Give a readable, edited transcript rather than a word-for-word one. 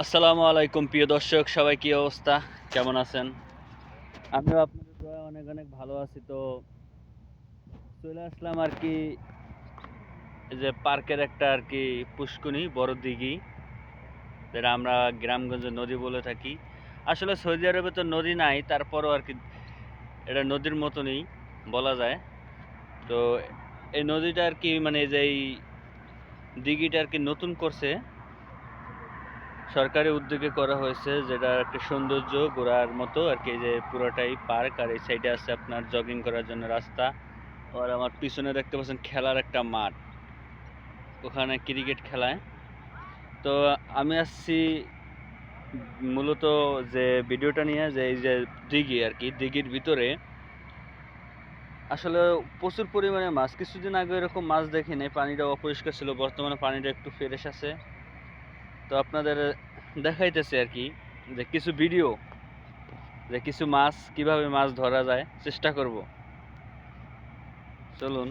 আসসালামু আলাইকুম প্রিয় দর্শক, সবাই কি অবস্থা, কেমন আছেন? আমিও আপনাদের দোয়ায় অনেক অনেক ভালো আছি। তো চলে আসলাম আর কি, এই যে পার্কের একটা আর কি পুষ্কুনি বড় দিঘি, যেটা আমরা গ্রামগঞ্জে নদী বলে থাকি। আসলে সৌদি আরবে তো নদী নাই, তারপরও আর কি এটা নদীর মতনই বলা যায়। তো এই নদীটা আর কি মানে যে এই দিঘিটা আর কি নতুন করছে, সরকারি উদ্যোগে করা হয়েছে, যেটা একটা সৌন্দর্য ঘোরার মতো আর কি। যে পুরোটাই পার্ক, আর এই সাইডে আছে আপনার জগিং করার জন্য রাস্তা। আর আমার পিছনে দেখতে পাচ্ছেন খেলার একটা মাঠ, ওখানে ক্রিকেট খেলায়। তো আমি আসছি মূলত যে ভিডিওটা নিয়ে, যে এই যে দিঘি আর কি, দিঘির ভিতরে আসলে প্রচুর পরিমাণে মাছ। কিছুদিন আগে এরকম মাছ দেখিনি, পানিটা অপরিষ্কার ছিল, বর্তমানে পানিটা একটু ফ্রেশ আছে। তো আপনাদের দেখাইতেছে আর কি যে কিছু ভিডিও, যে কিছু মাছ কিভাবে মাছ ধরা যায় চেষ্টা করব। চলুন।